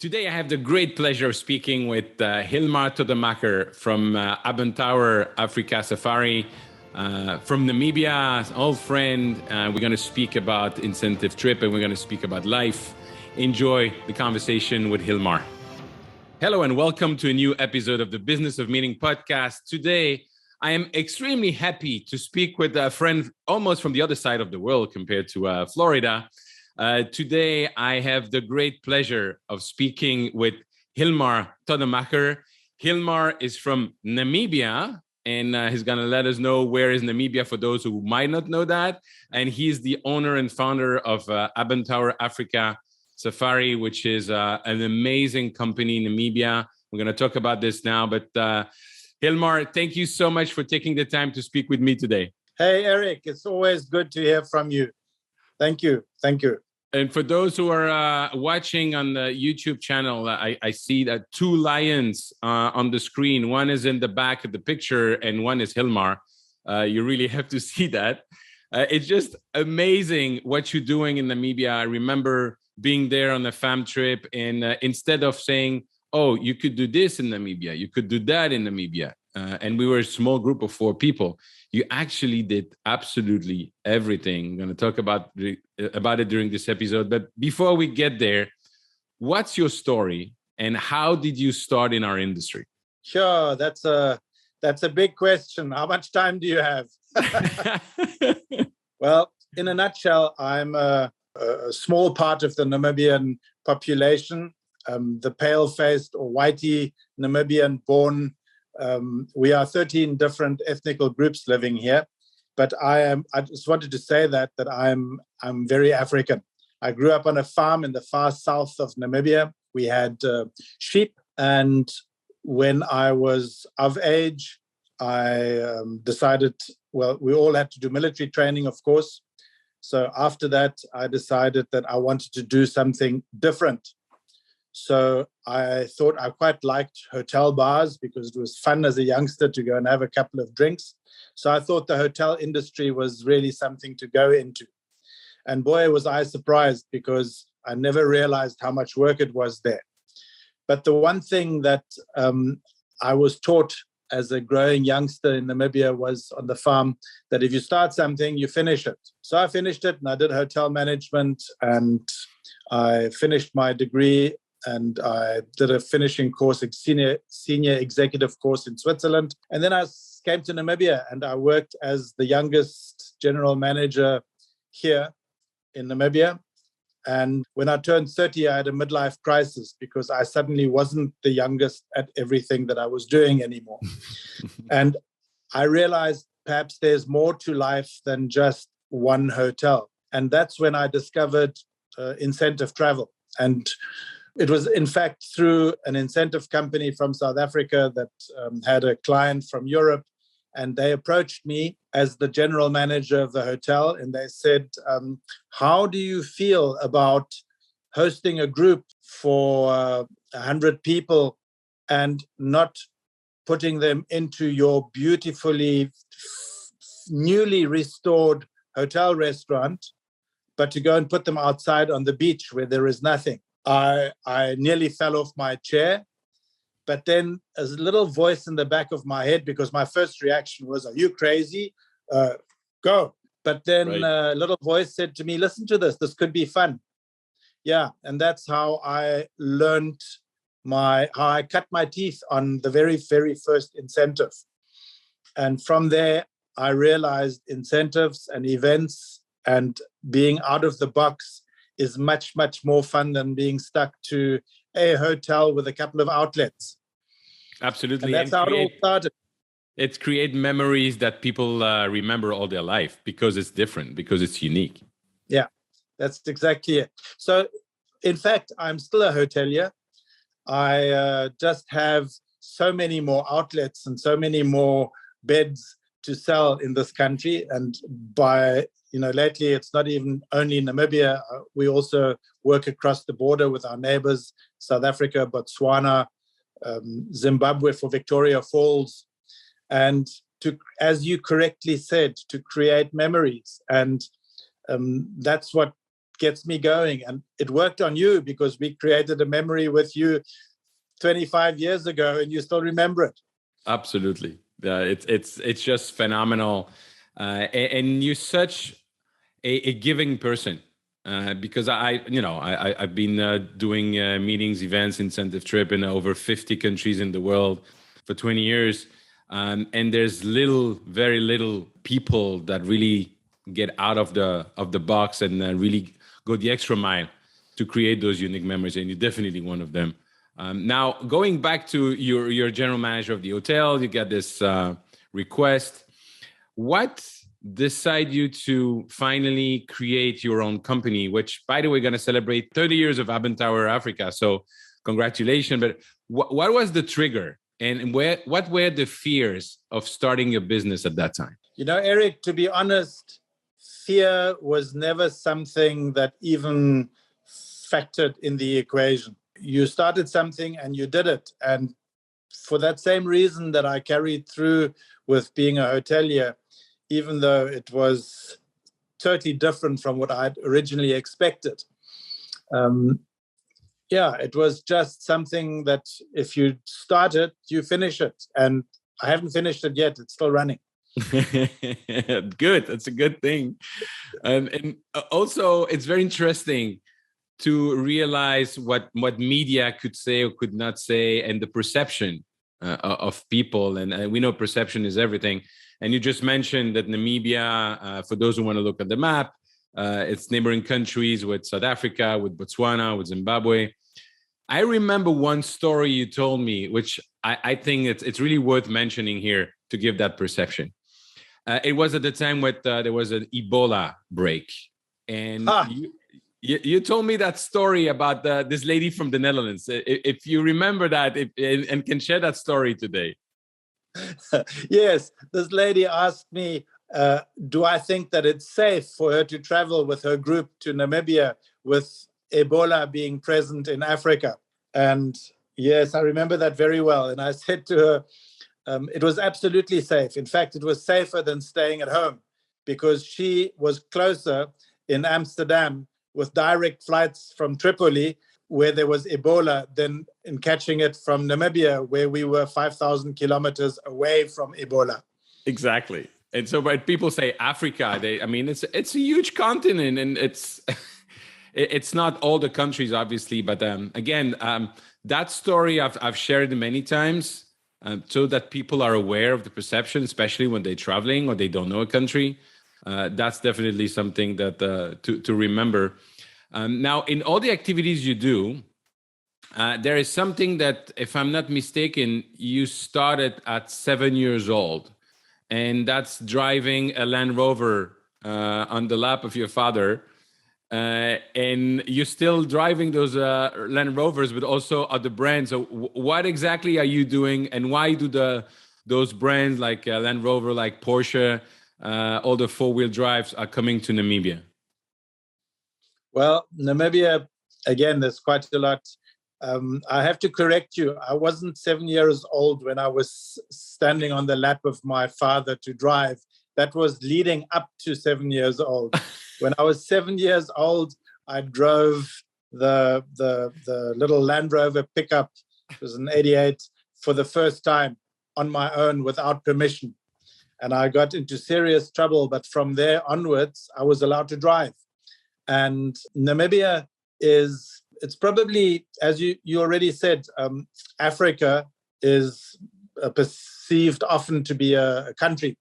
Today, I have the great pleasure of speaking with Hilmar Tonnemacher from Abenteuer Afrika Safari from Namibia, an old friend. We're going to speak about incentive trip and we're going to speak about life. Enjoy the conversation with Hilmar. Hello and welcome to a new episode of the Business of Meaning podcast. Today, I am extremely happy to speak with a friend almost from the other side of the world compared to Florida. Today, I have the great pleasure of speaking with Hilmar Tonnemacher. Hilmar is from Namibia, and he's going to let us know where is Namibia for those who might not know that. And he's the owner and founder of Abenteuer Afrika Safari, which is an amazing company in Namibia. We're going to talk about this now, but Hilmar, thank you so much for taking the time to speak with me today. Hey, Eric, it's always good to hear from you. Thank you. Thank you. And for those who are watching on the YouTube channel, I see that two lions on the screen. One is in the back of the picture and one is Hilmar. You really have to see that. It's just amazing what you're doing in Namibia. I remember being there on a fam trip, and instead of saying, oh, you could do this in Namibia, you could do that in Namibia, and we were a small group of 4 people, you actually did absolutely everything. I'm going to talk about it during this episode. But before we get there, what's your story and how did you start in our industry? Sure, that's a big question. How much time do you have? Well, in a nutshell, I'm a small part of the Namibian population, the pale-faced or whitey Namibian-born. We are 13 different ethnical groups living here, but I just wanted to say that I'm very African. I grew up on a farm in the far south of Namibia. We had sheep, and when I was of age, I decided, well, we all had to do military training, of course. So after that, I decided that I wanted to do something different. So I thought I quite liked hotel bars because it was fun as a youngster to go and have a couple of drinks. So I thought the hotel industry was really something to go into. And boy, was I surprised because I never realized how much work it was there. But the one thing that I was taught as a growing youngster in Namibia was on the farm that if you start something, you finish it. So I finished it and I did hotel management and I finished my degree. And I did a finishing course, a senior executive course in Switzerland. And then I came to Namibia and I worked as the youngest general manager here in Namibia. And when I turned 30, I had a midlife crisis because I suddenly wasn't the youngest at everything that I was doing anymore. And I realized perhaps there's more to life than just one hotel. And that's when I discovered incentive travel. And it was, in fact, through an incentive company from South Africa that had a client from Europe. And they approached me as the general manager of the hotel. And they said, how do you feel about hosting a group for 100 people and not putting them into your beautifully newly restored hotel restaurant, but to go and put them outside on the beach where there is nothing? I nearly fell off my chair, but then a little voice in the back of my head, because my first reaction was, are you crazy? Go. But then a little voice said to me, listen to this. This could be fun. Yeah. And that's how I learned how I cut my teeth on the very, very first incentive. And from there, I realized incentives and events and being out of the box is much, much more fun than being stuck to a hotel with a couple of outlets. Absolutely. And that's how it all started. It's create memories that people remember all their life because it's different, because it's unique. Yeah, that's exactly it. So, in fact, I'm still a hotelier. I just have so many more outlets and so many more beds to sell in this country. And lately it's not even only Namibia. We also work across the border with our neighbors, South Africa, Botswana, Zimbabwe for Victoria Falls. And to, as you correctly said, to create memories. And that's what gets me going. And it worked on you because we created a memory with you 25 years ago and you still remember it. Absolutely. It's just phenomenal. And you're such a giving person. Because I've been doing meetings, events, incentive trip in over 50 countries in the world for 20 years. And there's very little people that really get out of the box and really go the extra mile to create those unique memories. And you're definitely one of them. Now, going back to your general manager of the hotel, you get this request. What decide you to finally create your own company, which, by the way, going to celebrate 30 years of Abenteuer Afrika. So congratulations. But what was the trigger? And what were the fears of starting your business at that time? Eric, to be honest, fear was never something that even factored in the equation. You started something and you did it. And for that same reason that I carried through with being a hotelier, even though it was totally different from what I'd originally expected. It was just something that if you start it, you finish it. And I haven't finished it yet. It's still running. Good. That's a good thing. And also, it's very interesting to realize what media could say or could not say, and the perception of people. And we know perception is everything. And you just mentioned that Namibia, for those who want to look at the map, it's neighboring countries with South Africa, with Botswana, with Zimbabwe. I remember one story you told me, which I think it's really worth mentioning here to give that perception. It was at the time when there was an Ebola break. And you told me that story about this lady from the Netherlands. If you remember that and can share that story today. Yes, this lady asked me, do I think that it's safe for her to travel with her group to Namibia with Ebola being present in Africa? And yes, I remember that very well. And I said to her, it was absolutely safe. In fact, it was safer than staying at home because she was closer in Amsterdam with direct flights from Tripoli, where there was Ebola, than in catching it from Namibia, where we were 5,000 kilometers away from Ebola. Exactly. And so when people say Africa, it's a huge continent, and it's not all the countries, obviously. But that story I've shared many times so that people are aware of the perception, especially when they're traveling or they don't know a country. That's definitely something that to remember. Now, in all the activities you do, there is something that, if I'm not mistaken, you started at 7 years old, and that's driving a Land Rover on the lap of your father. And you're still driving those Land Rovers, but also other brands. So what exactly are you doing, and why do those brands like Land Rover, like Porsche, all the four-wheel drives are coming to Namibia? Well, Namibia, again, there's quite a lot. I have to correct you. I wasn't 7 years old when I was standing on the lap of my father to drive. That was leading up to 7 years old. When I was 7 years old, I drove the little Land Rover pickup. It was an 88 for the first time on my own without permission. And I got into serious trouble. But from there onwards, I was allowed to drive. And Namibia it's probably, as you already said, Africa is perceived often to be a country.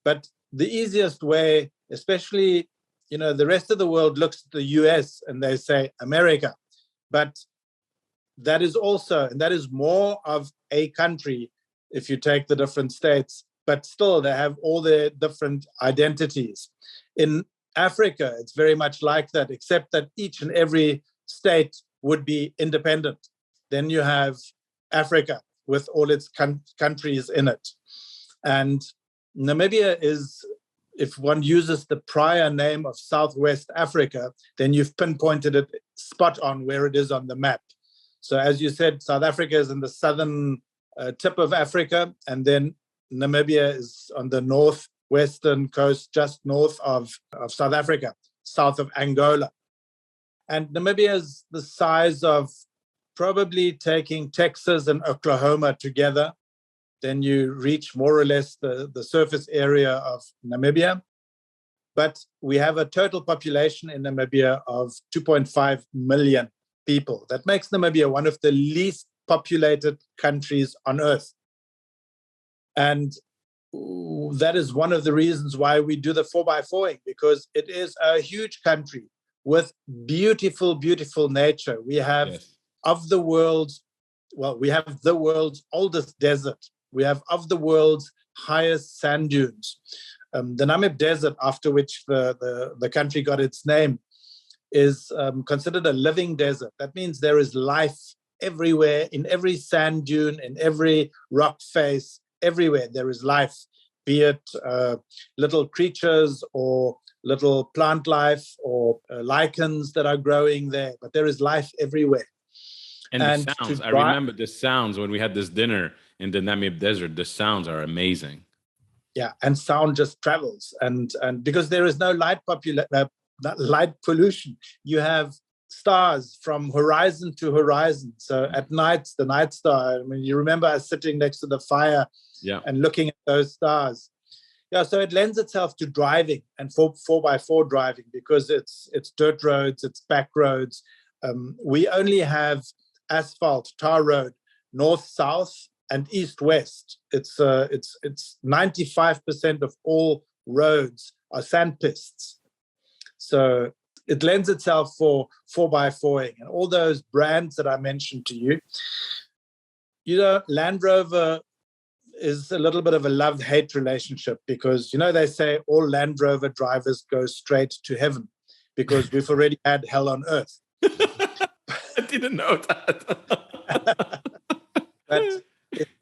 But the easiest way, especially, the rest of the world looks at the US and they say America. But that is also, and that is more of a country if you take the different states, but still they have all their different identities. In Africa, it's very much like that, except that each and every state would be independent. Then you have Africa with all its countries in it. And Namibia is, if one uses the prior name of Southwest Africa, then you've pinpointed it spot on where it is on the map. So as you said, South Africa is in the southern tip of Africa, and then Namibia is on the northwestern coast, just north of South Africa, south of Angola. And Namibia is the size of probably taking Texas and Oklahoma together. Then you reach more or less the surface area of Namibia. But we have a total population in Namibia of 2.5 million people. That makes Namibia one of the least populated countries on earth. And that is one of the reasons why we do the 4x4ing, because it is a huge country with beautiful, beautiful nature. We have the world's oldest desert. We have of the world's highest sand dunes. The Namib Desert, after which the country got its name, is considered a living desert. That means there is life everywhere, in every sand dune, in every rock face, everywhere there is life, be it little creatures or little plant life or lichens that are growing there, but there is life everywhere. And the sounds, I remember the sounds when we had this dinner in the Namib Desert, the sounds are amazing. Yeah, and sound just travels. And because there is no light pollution, you have stars from horizon to horizon. So at night, the night star, I mean, you remember us sitting next to the fire and looking at those stars. Yeah, so it lends itself to driving and 4x4 driving, because it's dirt roads, it's back roads. We only have asphalt, tar road, north-south and east-west. It's 95% of all roads are sand pistes. So it lends itself for 4x4ing. And all those brands that I mentioned to you, Land Rover is a little bit of a love-hate relationship, because, they say all Land Rover drivers go straight to heaven because we've already had hell on earth. I didn't know that. But if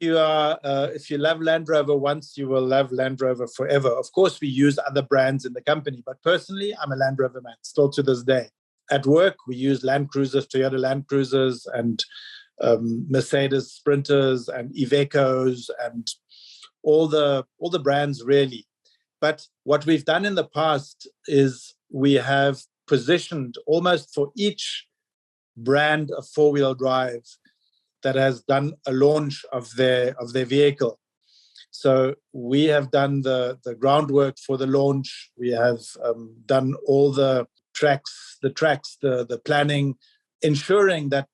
you love Land Rover once, you will love Land Rover forever. Of course, we use other brands in the company, but personally, I'm a Land Rover man, still to this day. At work, we use Land Cruisers, Toyota Land Cruisers, and Mercedes Sprinters and Ivecos and all the brands, really. But what we've done in the past is we have positioned almost for each brand of four-wheel drive that has done a launch of their vehicle. So we have done the groundwork for the launch. We have done all the tracks, the planning, ensuring that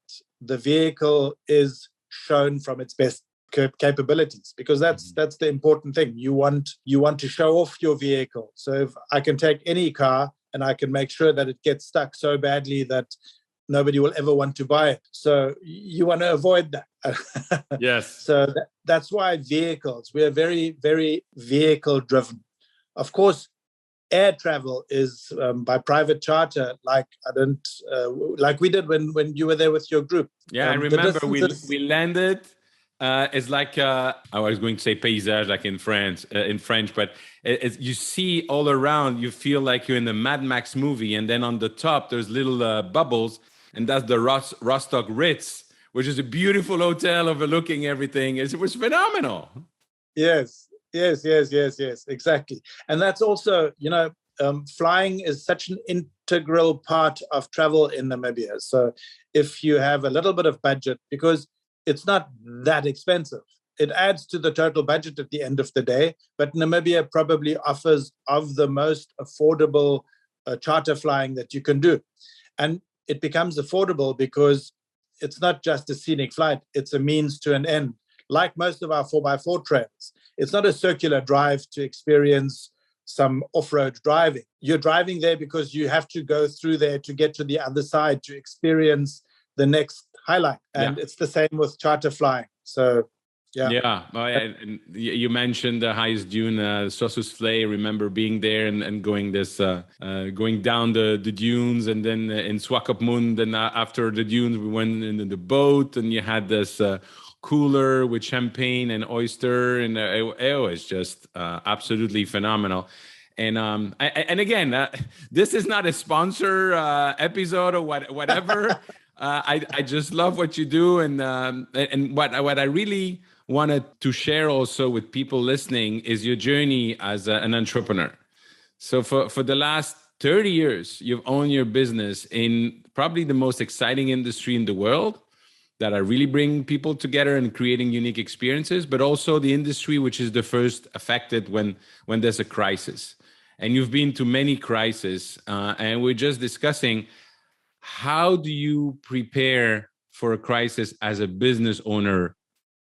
the vehicle is shown from its best capabilities, because that's the important thing. You want to show off your vehicle. So if I can take any car and I can make sure that it gets stuck so badly that nobody will ever want to buy it. So you want to avoid that. Yes. So that's why vehicles, we are very, very vehicle driven. Of course, air travel is by private charter, like we did when you were there with your group. Yeah, I remember we landed. It's like I was going to say paysage, like in French, but you see all around. You feel like you're in the Mad Max movie, and then on the top there's little bubbles, and that's the Rostock Ritz, which is a beautiful hotel overlooking everything. It was phenomenal. Yes, exactly. And that's also, flying is such an integral part of travel in Namibia. So if you have a little bit of budget, because it's not that expensive, it adds to the total budget at the end of the day. But Namibia probably offers of the most affordable charter flying that you can do. And it becomes affordable because it's not just a scenic flight, it's a means to an end. Like most of our 4x4 trails, it's not a circular drive to experience some off-road driving. You're driving there because you have to go through there to get to the other side to experience the next highlight. And it's the same with charter flying. So, yeah. And you mentioned the highest dune, Sossusvlei. I remember being there and going going down the dunes, and then in Swakopmund. And after the dunes, we went in the boat, and you had this cooler with champagne and oyster, and it was just absolutely phenomenal. And again, this is not a sponsor episode or whatever. I just love what you do, and what I really wanted to share also with people listening is your journey as an entrepreneur. So for the last 30 years, you've owned your business in probably the most exciting industry in the world that are really bringing people together and creating unique experiences, but also the industry which is the first affected when there's a crisis. And you've been to many crises, and we're just discussing, how do you prepare for a crisis as a business owner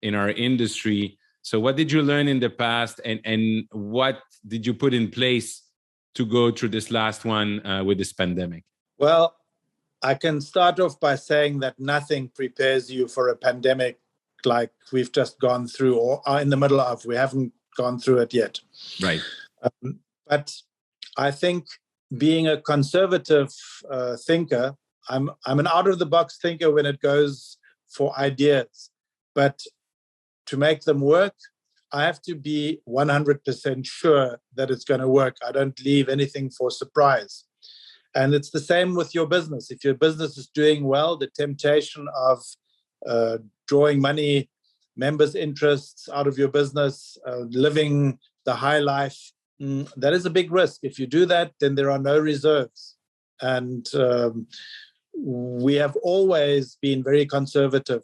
in our industry? So what did you learn in the past, and what did you put in place to go through this last one with this pandemic? Well, I can start off by saying that nothing prepares you for a pandemic like we've just gone through or are in the middle of. We haven't gone through it yet. Right. But I think being a conservative thinker, I'm an out-of-the-box thinker when it goes for ideas. But to make them work, I have to be 100% sure that it's going to work. I don't leave anything for surprise. And it's the same with your business. If your business is doing well, the temptation of drawing money, members' interests out of your business, living the high life, that is a big risk. If you do that, then there are no reserves. And we have always been very conservative.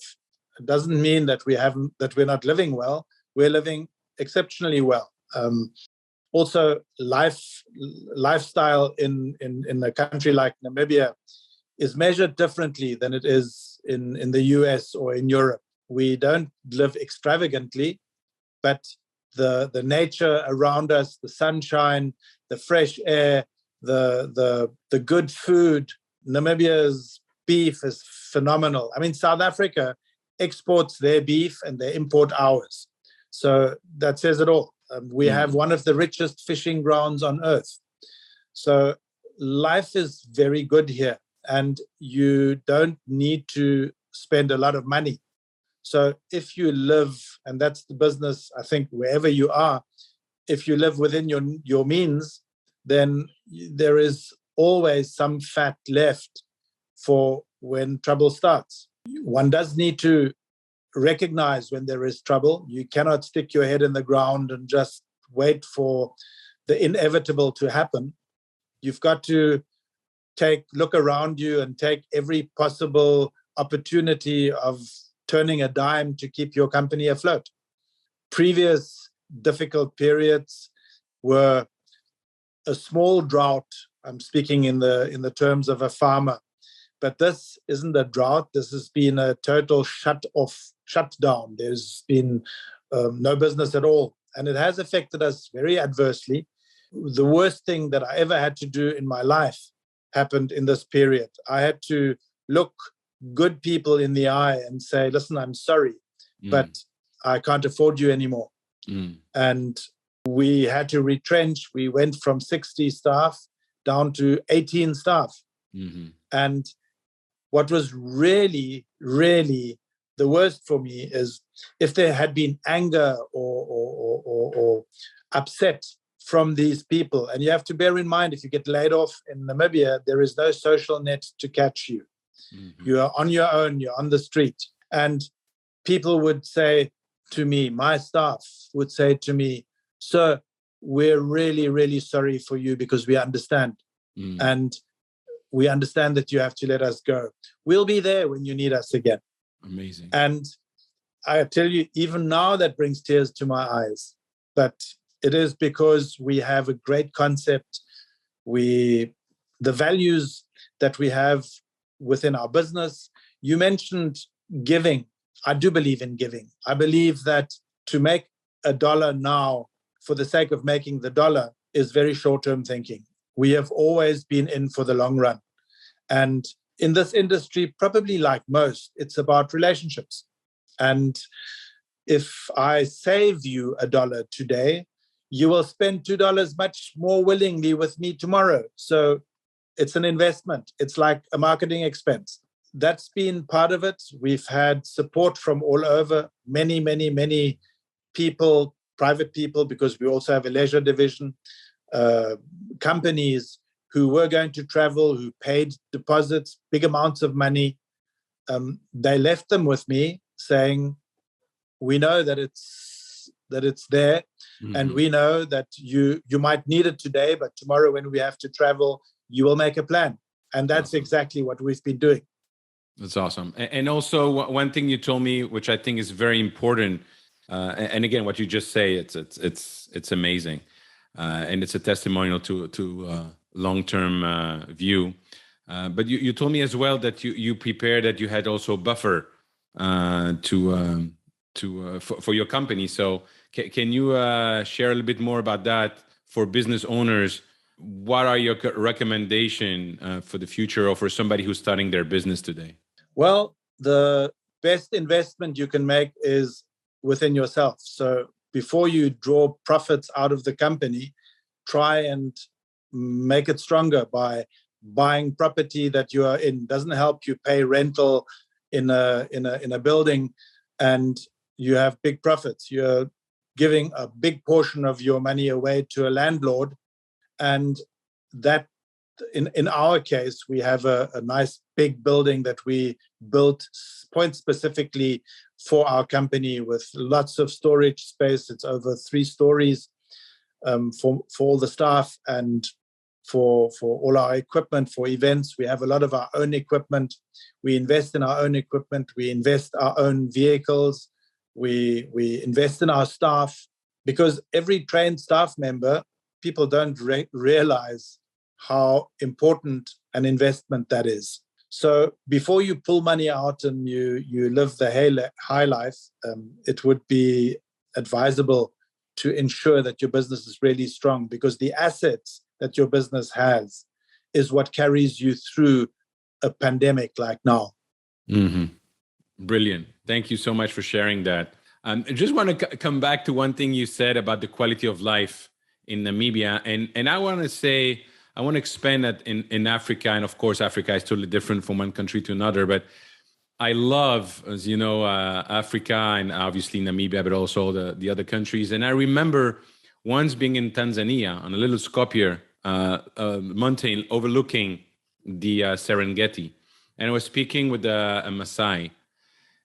It doesn't mean that we're not living well. We're living exceptionally well. Also, lifestyle in a country like Namibia is measured differently than it is in the US or in Europe. We don't live extravagantly, but the nature around us, the sunshine, the fresh air, the good food. Namibia's beef is phenomenal. I mean, South Africa exports their beef and they import ours. So that says it all. We have one of the richest fishing grounds on earth. So life is very good here, and you don't need to spend a lot of money. So if you live, and that's the business, I think, wherever you are, if you live within your means, then there is always some fat left for when trouble starts. One does need to recognize when there is trouble. You cannot stick your head in the ground and just wait for the inevitable to happen. You've got to look around you and take every possible opportunity of turning a dime to keep your company afloat. Previous difficult periods were a small drought. I'm speaking in the terms of a farmer. But this isn't a drought. This has been a total shutdown. There's been no business at all. And it has affected us very adversely. The worst thing that I ever had to do in my life happened in this period. I had to look good people in the eye and say, listen, I'm sorry, but I can't afford you anymore. And we had to retrench. We went from 60 staff down to 18 staff. And what was really, really the worst for me is if there had been anger or upset from these people. And you have to bear in mind, if you get laid off in Namibia, there is no social net to catch you. You are on your own, you're on the street. And people would say to me, my staff would say to me, sir, we're really, really sorry for you because we understand. And we understand that you have to let us go. We'll be there when you need us again. Amazing. And I tell you, even now that brings tears to my eyes. But it is because we have a great concept. The values that we have within our business. You mentioned giving. I do believe in giving. I believe that to make $1 now for the sake of making the dollar is very short-term thinking. We have always been in for the long run. And in this industry, probably like most, it's about relationships. And if I save you $1 today, you will spend $2 much more willingly with me tomorrow. So it's an investment. It's like a marketing expense. That's been part of it. We've had support from all over, many, many, many people, private people, because we also have a leisure division, companies who were going to travel, who paid deposits, big amounts of money. They left them with me saying, we know that it's there, and we know that you might need it today, but tomorrow when we have to travel, you will make a plan. And that's Awesome. exactly what we've been doing. That's awesome. And also one thing you told me, which I think is very important, and again, what you just say, it's amazing, and it's a testimonial to long-term view. But you told me as well that you prepared, that you had also a buffer for your company. So can you share a little bit more about that for business owners? What are your recommendation for the future, or for somebody who's starting their business today? Well, the best investment you can make is within yourself. So before you draw profits out of the company, try and make it stronger by buying property that you are in. Doesn't help you pay rental in a building and you have big profits. You're giving a big portion of your money away to a landlord, and that in our case, we have a nice big building that we built point specifically for our company with lots of storage space. It's over 3 stories for all the staff and for all our equipment for events. We have a lot of our own equipment. We invest in our own equipment. We invest our own vehicles. We invest in our staff, because every trained staff member, people don't realize how important an investment that is. So before you pull money out and you live the high life, it would be advisable to ensure that your business is really strong, because the assets that your business has is what carries you through a pandemic like now. Mm-hmm. Brilliant. Thank you so much for sharing that. I just want to come back to one thing you said about the quality of life in Namibia. And I want to expand that in Africa. And of course, Africa is totally different from one country to another. But I love, as you know, Africa and obviously Namibia, but also the other countries. And I remember once being in Tanzania on a little scopier mountain overlooking the Serengeti. And I was speaking with a Maasai.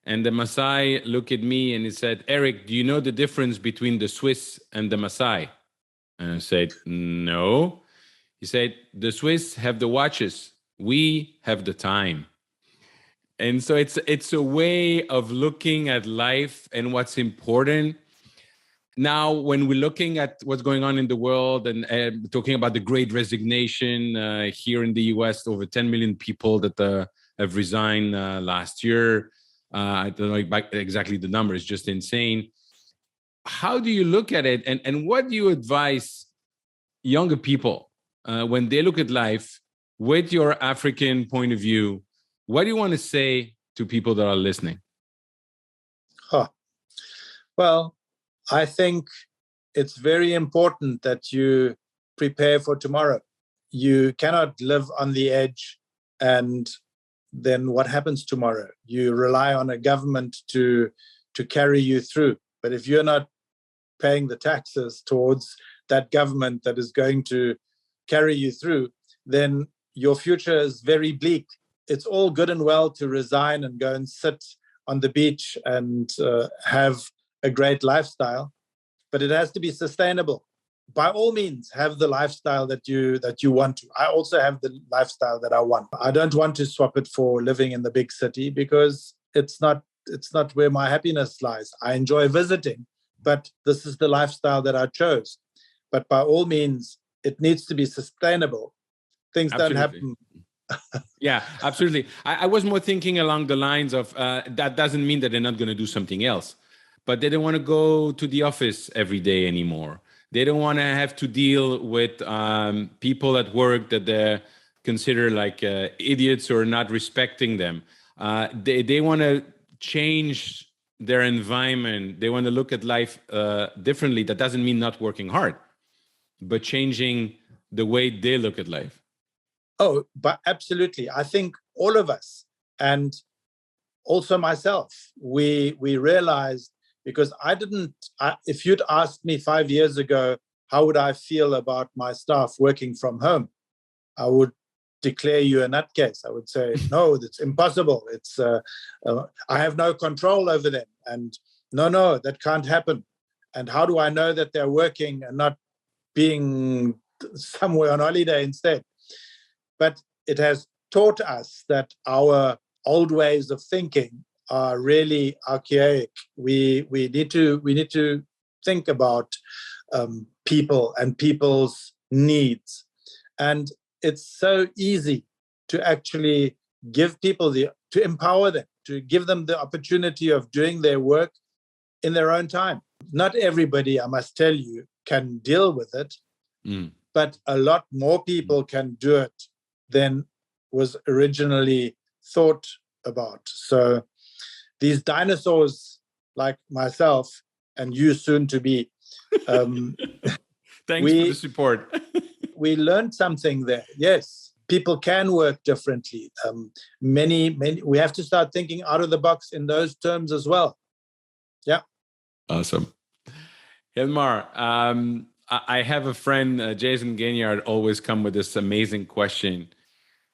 And the Maasai looked at me and he said, "Eric, do you know the difference between the Swiss and the Maasai?" And I said, "No." He said, "The Swiss have the watches. We have the time." And so it's a way of looking at life and what's important. Now, when we're looking at what's going on in the world and talking about the Great Resignation here in the US, over 10 million people that have resigned last year. I don't know exactly the number. It's just insane. How do you look at it? And what do you advise younger people when they look at life with your African point of view? What do you want to say to people that are listening? Well, I think it's very important that you prepare for tomorrow. You cannot live on the edge, and then what happens tomorrow? You rely on a government to carry you through. But if you're not paying the taxes towards that government that is going to carry you through, then your future is very bleak. It's all good and well to resign and go and sit on the beach and have a great lifestyle, but it has to be sustainable. By all means, have the lifestyle that you want to. I also have the lifestyle that I want. I don't want to swap it for living in the big city, because it's not where my happiness lies. I enjoy visiting, but this is the lifestyle that I chose. But by all means, it needs to be sustainable. Things Absolutely. don't happen. Yeah, absolutely. I was more thinking along the lines of that doesn't mean that they're not going to do something else, but they don't want to go to the office every day anymore. They don't want to have to deal with people at work that they consider like idiots or not respecting them. They want to change their environment. They want to look at life differently. That doesn't mean not working hard, but changing the way they look at life. Oh, but absolutely. I think all of us, and also myself, we realized, because if you'd asked me 5 years ago, how would I feel about my staff working from home? I would declare you a nutcase. I would say, no, it's impossible. I have no control over them. And no, that can't happen. And how do I know that they're working and not being somewhere on holiday instead? But it has taught us that our old ways of thinking are really archaic. We need to think about people and people's needs, and it's so easy to actually give people to empower them, to give them the opportunity of doing their work in their own time. Not everybody, I must tell you, can deal with it, but a lot more people can do it than was originally thought about. So these dinosaurs like myself and you soon to be, thanks for the support. We learned something there. Yes, people can work differently. Many, we have to start thinking out of the box in those terms as well. Yeah. Awesome. Hilmar, I have a friend, Jason Gaignard, always come with this amazing question,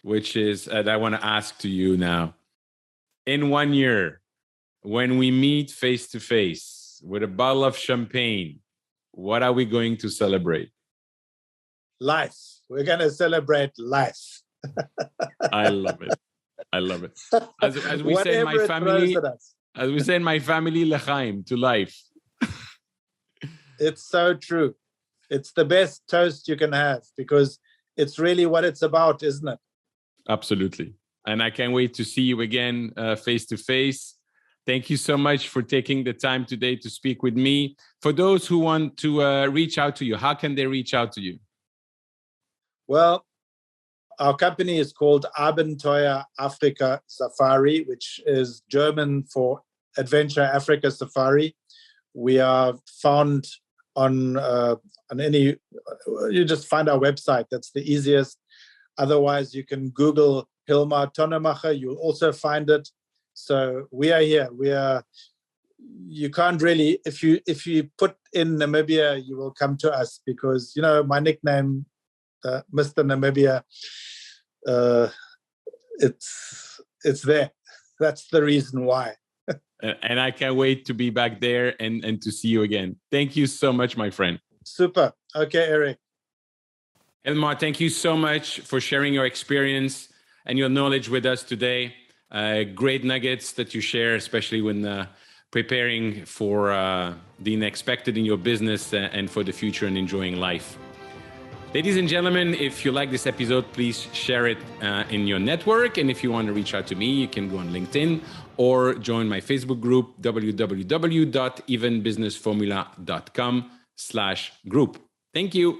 which is that I want to ask to you now. In 1 year, when we meet face to face with a bottle of champagne, what are we going to celebrate? Life. We're going to celebrate life. I love it. I love it. As we say in my family, l'chaim, to life. It's so true. It's the best toast you can have because it's really what it's about, isn't it? Absolutely. And I can't wait to see you again face to face. Thank you so much for taking the time today to speak with me. For those who want to reach out to you, how can they reach out to you? Well, our company is called Abenteuer Afrika Safari, which is German for Adventure Africa Safari. We are found on any, you just find our website. That's the easiest. Otherwise, you can Google Hilmar Tonnemacher. You'll also find it. So we are here. You can't really, if you put in Namibia, you will come to us because, you know, my nickname, Mr. Namibia, it's there. That's the reason why. And I can't wait to be back there and to see you again. Thank you so much, my friend. Super. Okay, Eric. Hilmar, thank you so much for sharing your experience and your knowledge with us today. Great nuggets that you share, especially when preparing for the unexpected in your business and for the future and enjoying life. Ladies and gentlemen, if you like this episode, please share it in your network. And if you want to reach out to me, you can go on LinkedIn or join my Facebook group, www.evenbusinessformula.com/group. Thank you.